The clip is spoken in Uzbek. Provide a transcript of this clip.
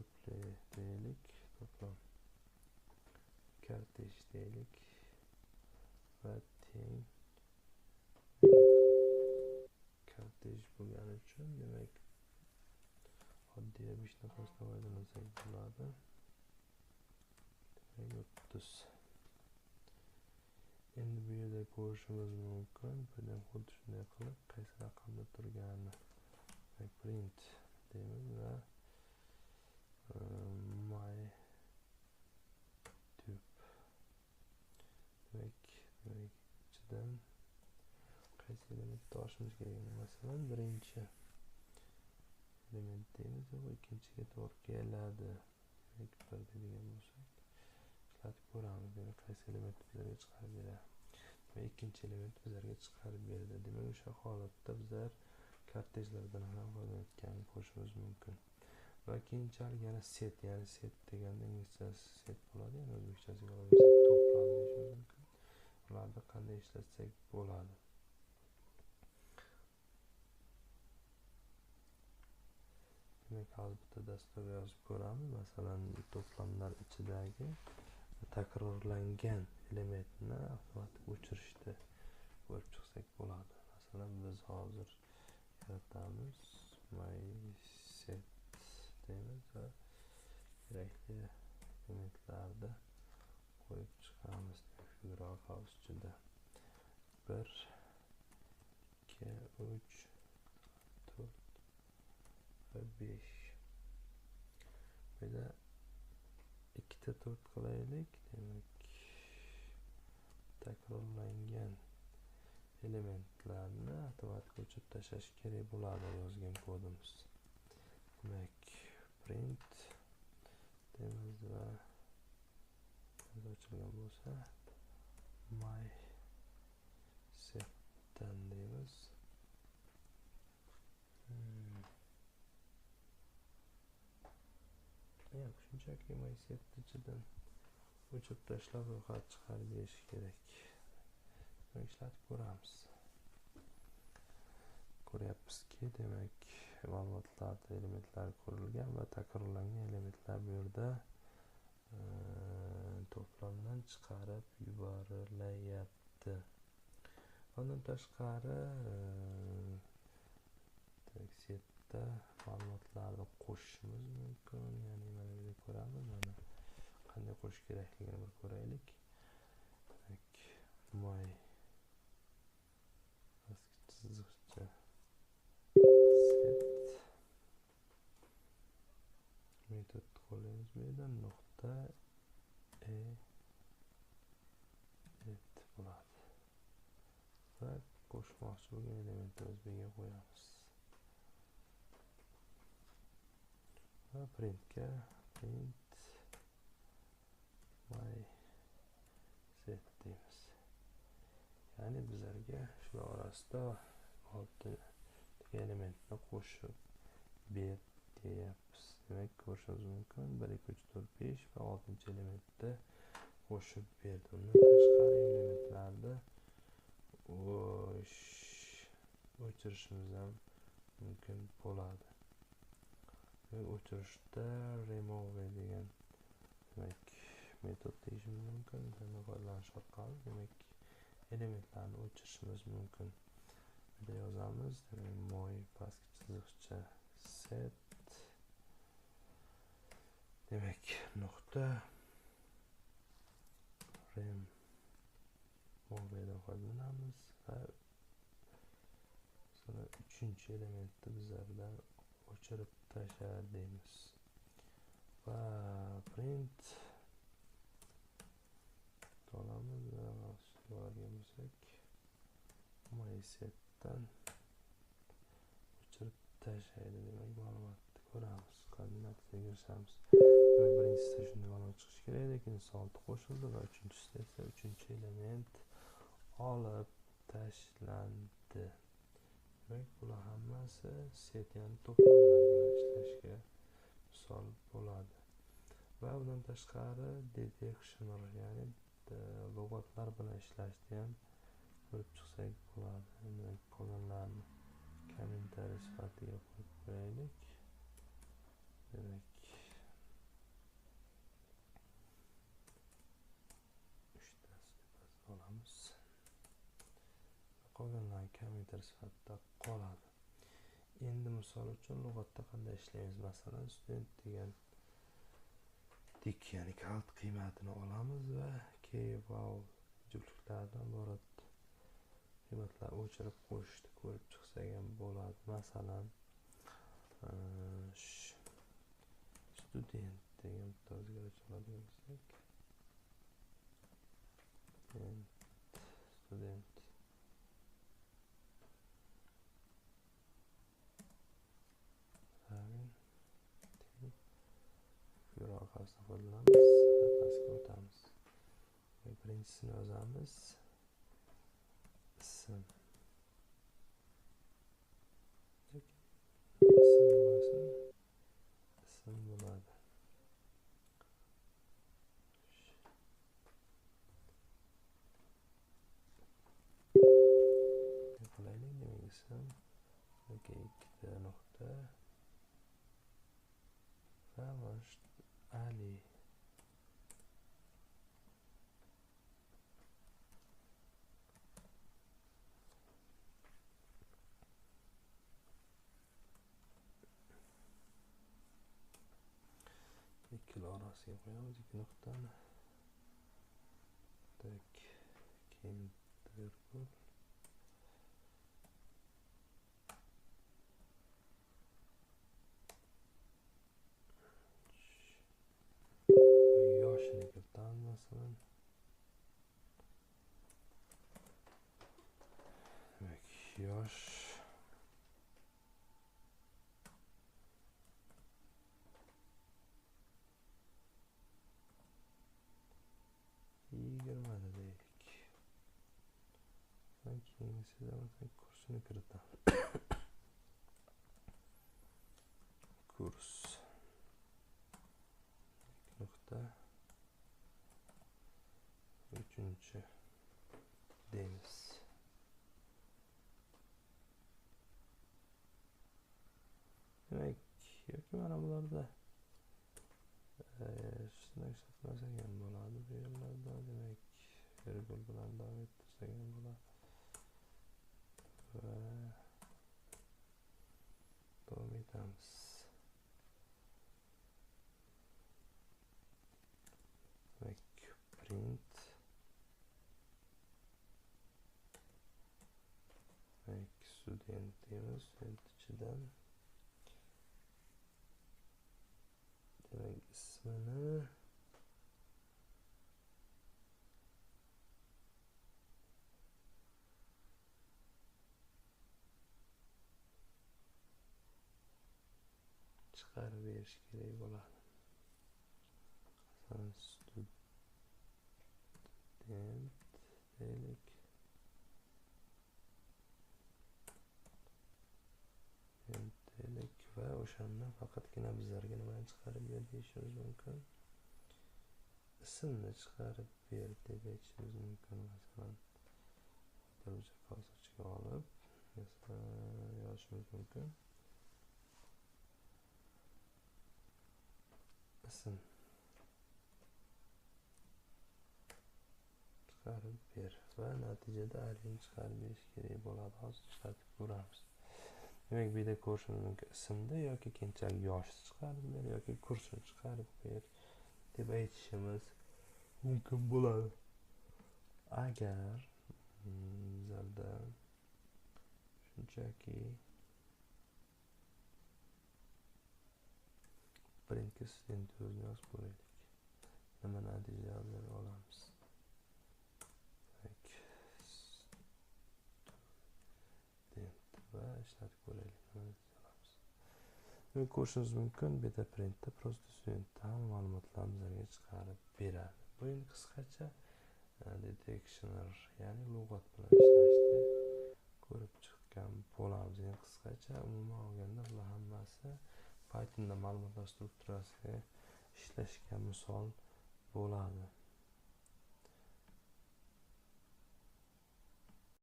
tuple deylik, to'plam kortej deylik va teng kortej bo'lgani uchun demak oddiy 5 nafasdan foydalansak bo'ladi. Demak 30. Endi bu yerda ko'rishimiz mumkin. Buni xuddi shunday qilib qaysi raqamda turganini print deymiz va my tube demak ichidan qaysi elementni olishimiz kerak? Masalan, birinchi element deymiz va ikkinchiga to'g'ri keladi. Demak, 1 deydigan bo'lsak, ishlatib ko'ramiz. Demak, qaysi element bizlarga chiqarib beradi? Demak, ikkinchi element bizlarga chiqarib berdi. Demak, o'sha holatda bizlar kortejlardan ham foydalanayotganini ko'rishimiz mumkin. Va keyinchalik yana set, ya'ni set deganda inglizchasi set bo'ladi, ya'ni o'zbekchasiga olsak to'plam deyishimiz mumkin. Ularni qanday ishlatsak bo'ladi? Demak, hozir bitta dasturga yozib ko'ramiz. Masalan, to'plamlar ichidagi takrorlangan elementni avtomatik o'chirishni ko'rib chiqsak bo'ladi. Masalan, biz hozir yaratamiz my set deymiz va kerakli elementlarni qo'yib chiqamiz. Federal house ichida 1 2 3 4 va 5. Burada 2 ta 4 qilaylik. Demak, takrorlangan elementlarni avtomatik o'chirib tashlash kerak bo'ladi yozgan kodimiz. Demak, print deymiz va ochilgan bo'lsa my setdan deymiz. Yo'q, shunchaki my set ichidan o'chirib tashlab ro'yxat chiqarib berish kerak. Buni ishlatib ko'ramiz. Ko'ryapmizki, demak, ma'lumotlarda elementlar ko'rilgan va takrorlangan elementlar bu yerda to'plamdan chiqarib yuborilyapti. Bundan tashqari setda ma'lumotlarni qo'shishimiz mumkin. Ya'ni mana bu yerda ko'ramiz, mana qanday qo'shish kerakligini bir ko'raylik. Demak, my chiziqcha set metod qo'llaymiz. Bu yerda nuqta bo'ladi va qo'shmoqchi bo'lgan elementimizni bunga qo'yamiz va printga print my set deymiz. Ya'ni bizlarga shu orasida 6 elementni qo'shib ber deyapmiz. Demak, ko'rishimiz mumkin 1 2 3 4 5 va 6-elementni qo'shib berdi. Undan tashqari elementlarni o'chirishimiz ham mumkin bo'ladi. O'chirishda remove degan metod deyishimiz mumkin. Bundan foydalanish orqali demak elementlarni o'chirishimiz mumkin. Bunda yozamiz, demak my pastki chiziqcha set demak nuqta remove'dan foydalanamiz va sonra 3-elementni bizlardan o'chirib tashlaydi deymiz. Va print olamiz va yuborgan bo'lsak my setdan o'chirib tashlaydi. Demak, ma'lumotni ko'ramiz. Koordinatiga kirishamiz. Birinchisida shunday ma'lumot chiqishi kerak, lekin 6 qo'shildi va uchinchisida esa 3-element olib tashlandi. Demak, bular hammasi set, ya'ni to'plamlar bilan ishlashga misol bo'ladi. Va undan tashqari detection, ya'ni lug'atlar bilan ishlashni ham ko'rib chiqsak bo'ladi. Demak, qolganlarni kommentariy sifatiga qo'yib qo'yaylik. Demak, parametr sifatida qoladi. Endi misol uchun lug'atda qanday ishlaymiz? Masalan, student degan ya'ni kalt qiymatini olamiz va key val juftliklardan iborat qiymatlarni o'chirib qo'shishni ko'rib chiqsak ham bo'ladi. Masalan, student degan bitta o'zgaruvchi oladigan bo'lsak, student orqasidan foydalanamiz va pastga o'tamiz. Birinchisini yozamiz. Ism bo'ladi. Qilaylik, demak ism ikkita nuqta va Ali. Ikkala orasiga qo'yamiz ikki nuqtani. Tak, keyin virgul. Yoshini kiritamiz masalan. Demak, yosh deylik. Keyingisidan kursini kiritamiz. Kurs nuqta 3 deymiz. Demak, yoki mana bularda shunday hisoblasak ham bo'ladi. Bu yerlarda demak virgul bilan davom ettirsak ham bo'ladi. Va davom etamiz. Demak, print student deymiz. Student ichidan demak ismini chiqarib berish kerak bo'ladi. Masalan, student deylik. Va o'shandan faqatgina bizlarga nimani chiqarib ber deyishimiz mumkin. Ismni chiqarib ber deb aytishimiz mumkin. Masalan, hozircha olib yozishimiz mumkin. Ism chiqarib ber va natijada Alini chiqarib berish kerak bo'ladi. Hozir ishlatib ko'ramiz. Demak, bu yerda ko'rishimiz mumkin. Ismda yoki keyinchalik yoshni chiqarib ber yoki kursini chiqarib ber deb aytishimiz mumkin bo'ladi. Agar bizlarda shunchaki printga student o'zini yozib ko'raylik. Nima natijalar olamiz? Va ishlatib ko'raylik. Buni ko'rishingiz mumkin. Bu yerda printda prosta studentdan ma'lumotlarni bizlarga chiqarib beradi. Bu endi qisqacha detectioner, ya'ni lug'at bilan ishlashni ko'rib chiqqan bo'lamiz. Endi qisqacha umuman olganda bular hammasi Pythonda ma'lumotlar strukturasiga ishlashga misol bo'ladi.